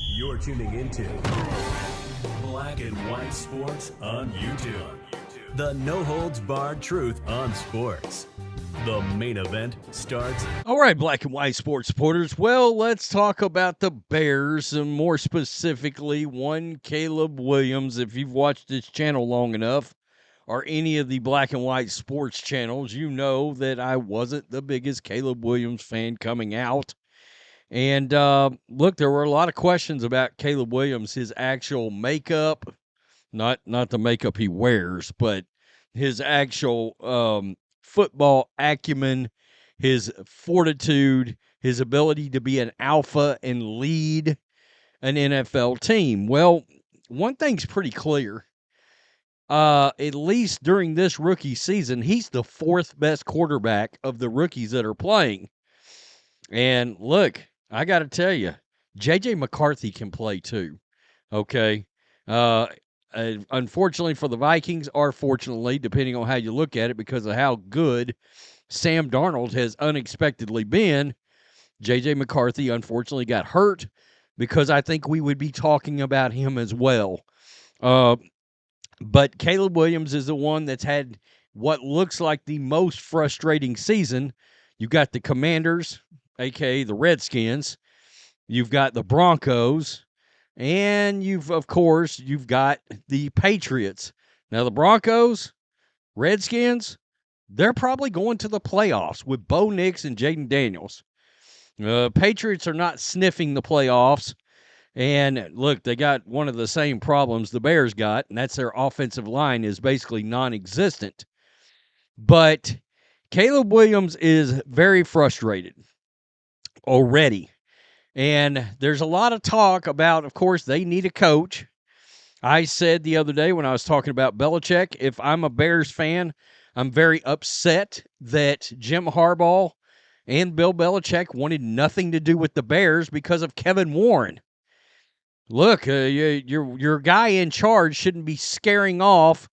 You're tuning into Black and White Sports on YouTube. The no-holds-barred truth on sports. The main event starts. All right, Black and White Sports supporters. Well, let's talk about the Bears, and more specifically, one Caleb Williams. If you've watched this channel long enough, or any of the Black and White Sports channels, you know that I wasn't the biggest Caleb Williams fan coming out. And look, there were a lot of questions about Caleb Williams, his actual makeup, not the makeup he wears, but his actual football acumen, his fortitude, his ability to be an alpha and lead an NFL team. Well, one thing's pretty clear. At least during this rookie season, he's the fourth best quarterback of the rookies that are playing. And look, I got to tell you, J.J. McCarthy can play too. Okay. Unfortunately for the Vikings, or fortunately, depending on how you look at it, because of how good Sam Darnold has unexpectedly been, J.J. McCarthy unfortunately got hurt, because I think we would be talking about him as well. But Caleb Williams is the one that's had what looks like the most frustrating season. You got the Commanders, a.k.a. the Redskins. You've got the Broncos. And you've got the Patriots. Now, the Broncos, Redskins, they're probably going to the playoffs with Bo Nix and Jaden Daniels. Patriots are not sniffing the playoffs. And look, they got one of the same problems the Bears got, and that's their offensive line is basically non-existent. But Caleb Williams is very frustrated already. And there's a lot of talk about, of course, they need a coach. I said the other day when I was talking about Belichick, if I'm a Bears fan, I'm very upset that Jim Harbaugh and Bill Belichick wanted nothing to do with the Bears because of Kevin Warren. Look, your guy in charge shouldn't be scaring off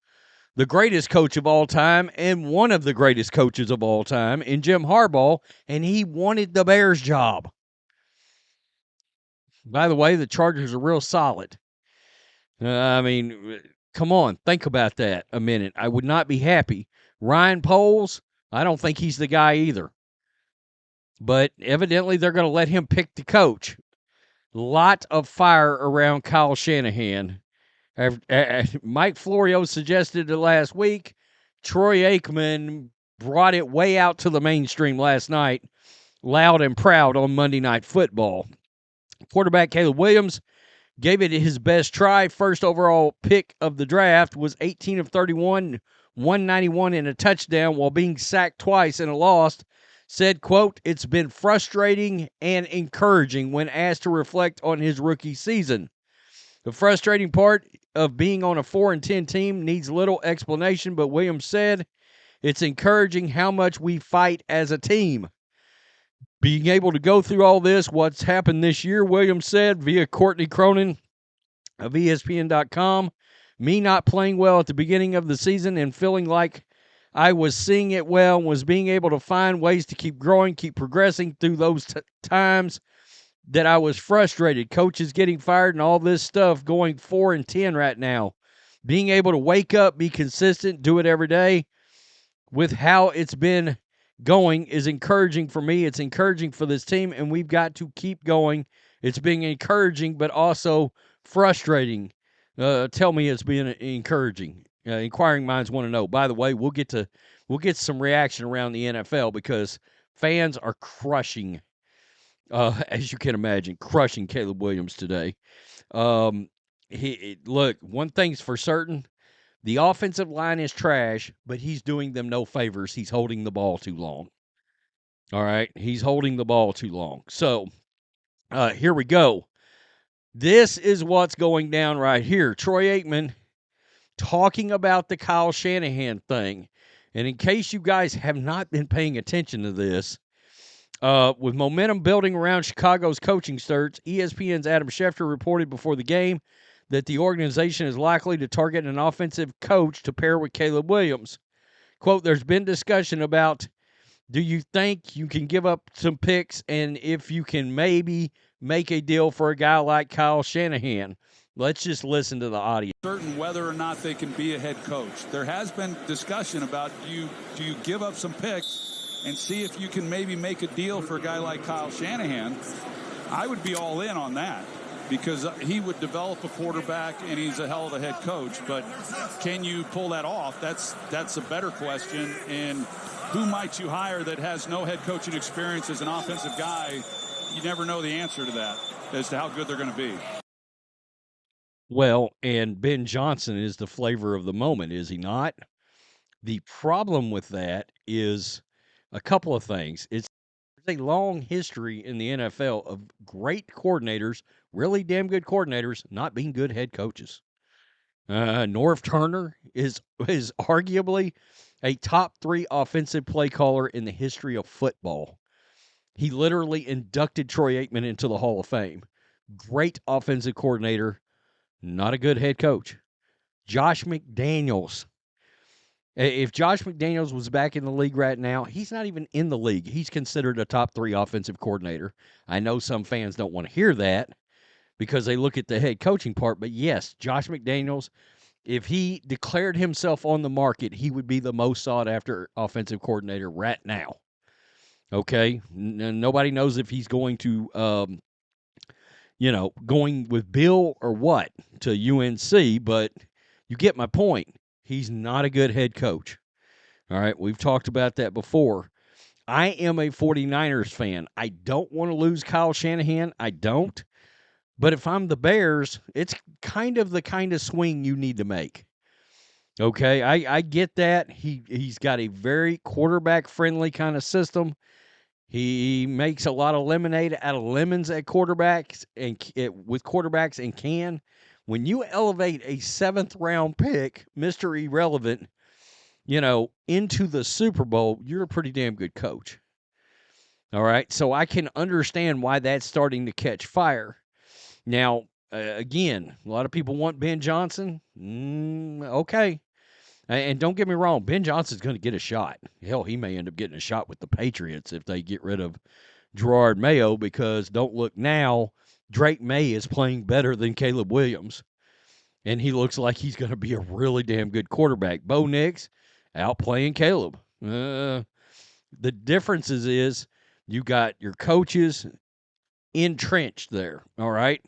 the greatest coach of all time and one of the greatest coaches of all time in Jim Harbaugh, and he wanted the Bears job. By the way, the Chargers are real solid. I mean, come on, think about that a minute. I would not be happy. Ryan Poles, I don't think he's the guy either. But evidently they're going to let him pick the coach. Lot of fire around Kyle Shanahan. Mike Florio suggested it last week. Troy Aikman brought it way out to the mainstream last night, loud and proud on Monday Night Football. Quarterback Caleb Williams gave it his best try. First overall pick of the draft, was 18 of 31, 191 and a touchdown while being sacked twice in a loss. Said, quote, "It's been frustrating and encouraging when asked to reflect on his rookie season. The frustrating part of being on a 4-10 team needs little explanation, but Williams said, it's encouraging how much we fight as a team. Being able to go through all this, what's happened this year," Williams said via Courtney Cronin of ESPN.com, "me not playing well at the beginning of the season and feeling like I was seeing it well and was being able to find ways to keep growing, keep progressing through those times that I was frustrated. Coaches getting fired and all this stuff, going 4-10 right now. Being able to wake up, be consistent, do it every day with how it's been going is encouraging for me. It's encouraging for this team, and we've got to keep going. It's being encouraging, but also frustrating. Tell me it's being encouraging. Inquiring minds want to know. By the way, we'll get some reaction around the NFL because fans are crushing, as you can imagine, crushing Caleb Williams today. Look, one thing's for certain. The offensive line is trash, but he's doing them no favors. He's holding the ball too long. All right? He's holding the ball too long. So, here we go. This is what's going down right here. Troy Aikman talking about the Kyle Shanahan thing. And in case you guys have not been paying attention to this, with momentum building around Chicago's coaching search, ESPN's Adam Schefter reported before the game that the organization is likely to target an offensive coach to pair with Caleb Williams. Quote, "There's been discussion about, do you think you can give up some picks and if you can maybe make a deal for a guy like Kyle Shanahan? Let's just listen to the audio. Certain whether or not they can be a head coach. There has been discussion about do you give up some picks and see if you can maybe make a deal for a guy like Kyle Shanahan. I would be all in on that because he would develop a quarterback and he's a hell of a head coach. But can you pull that off? That's a better question. And who might you hire that has no head coaching experience as an offensive guy? You never know the answer to that as to how good they're going to be. Well, and Ben Johnson is the flavor of the moment, is he not? The problem with that is a couple of things. It's a long history in the NFL of great coordinators, really damn good coordinators, not being good head coaches. Norv Turner is arguably a top 3 offensive play caller in the history of football. He literally inducted Troy Aikman into the Hall of Fame. Great offensive coordinator, not a good head coach. Josh McDaniels. If Josh McDaniels was back in the league right now, he's not even in the league. He's considered a top 3 offensive coordinator. I know some fans don't want to hear that because they look at the head coaching part, but yes, Josh McDaniels, if he declared himself on the market, he would be the most sought-after offensive coordinator right now. Okay? Nobody knows if he's going to, going with Bill or what to UNC, but you get my point. He's not a good head coach. All right, we've talked about that before. I am a 49ers fan. I don't want to lose Kyle Shanahan. I don't. But if I'm the Bears, it's kind of the kind of swing you need to make. Okay, I get that. He's got a very quarterback-friendly kind of system. He makes a lot of lemonade out of lemons at quarterbacks with quarterbacks and can. When you elevate a 7th-round pick, Mr. Irrelevant, into the Super Bowl, you're a pretty damn good coach. All right, so I can understand why that's starting to catch fire. Now, again, a lot of people want Ben Johnson. Okay. And don't get me wrong, Ben Johnson's going to get a shot. Hell, he may end up getting a shot with the Patriots if they get rid of Gerard Mayo because don't look now, Drake May is playing better than Caleb Williams. And he looks like he's going to be a really damn good quarterback. Bo Nix outplaying Caleb. The difference is you got your coaches entrenched there, all right?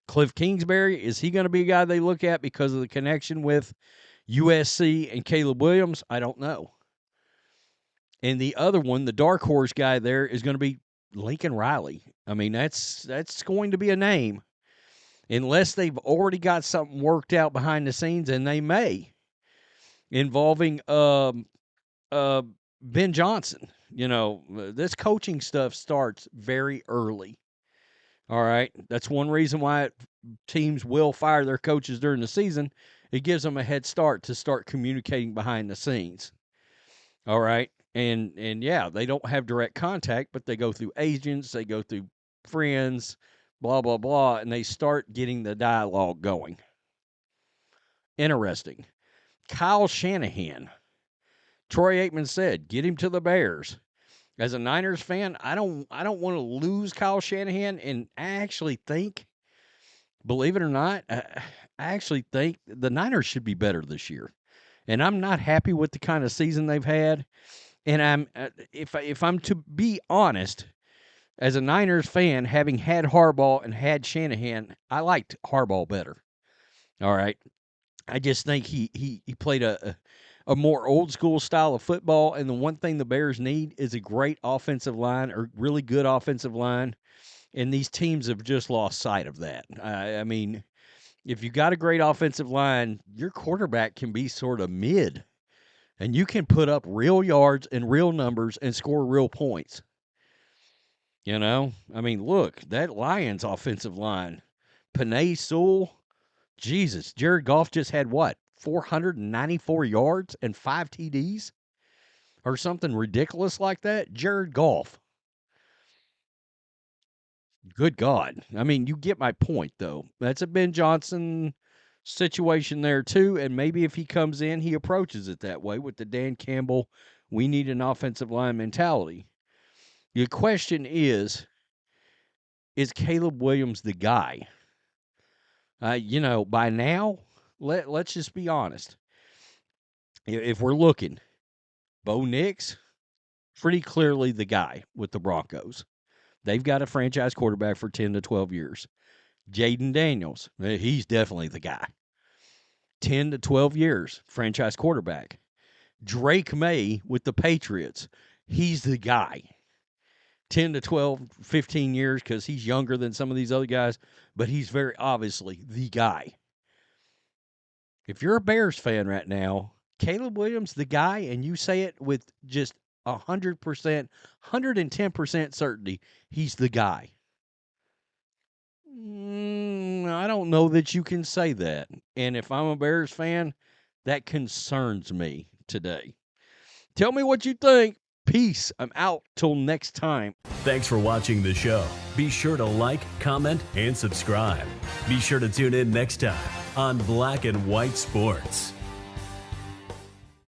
Cliff Kingsbury, is he going to be a guy they look at because of the connection with USC and Caleb Williams? I don't know. And the other one, the dark horse guy there, is going to be Lincoln Riley. I mean, that's going to be a name. Unless they've already got something worked out behind the scenes, and they may, involving Ben Johnson. This coaching stuff starts very early. All right. That's one reason why teams will fire their coaches during the season. It gives them a head start to start communicating behind the scenes. All right. And yeah, they don't have direct contact, but they go through agents, they go through friends, blah, blah, blah, and they start getting the dialogue going. Interesting. Kyle Shanahan. Troy Aikman said, get him to the Bears. As a Niners fan, I don't want to lose Kyle Shanahan, and I actually think, believe it or not, I actually think the Niners should be better this year. And I'm not happy with the kind of season they've had. And I'm if I'm to be honest, as a Niners fan, having had Harbaugh and had Shanahan, I liked Harbaugh better. All right. I just think he played a more old school style of football, and the one thing the Bears need is a great offensive line or really good offensive line, and these teams have just lost sight of that. I mean, if you got a great offensive line, your quarterback can be sort of mid, and you can put up real yards and real numbers and score real points. I mean, look, that Lions offensive line, Penei Sewell, Jesus, Jared Goff just had what, 494 yards and 5 TDs? Or something ridiculous like that? Jared Goff. Good God. I mean, you get my point, though. That's a Ben Johnson situation there, too. And maybe if he comes in, he approaches it that way with the Dan Campbell, we need an offensive line mentality. The question is is Caleb Williams the guy? By now, let's just be honest. If we're looking, Bo Nix, pretty clearly the guy with the Broncos. They've got a franchise quarterback for 10 to 12 years. Jaden Daniels, he's definitely the guy. 10 to 12 years, franchise quarterback. Drake May with the Patriots, he's the guy. 10 to 12, 15 years because he's younger than some of these other guys, but he's very obviously the guy. If you're a Bears fan right now, Caleb Williams, the guy, and you say it with just 100%, 110% certainty, he's the guy. I don't know that you can say that. And if I'm a Bears fan, that concerns me today. Tell me what you think. Peace. I'm out till next time. Thanks for watching the show. Be sure to like, comment, and subscribe. Be sure to tune in next time on Black and White Sports.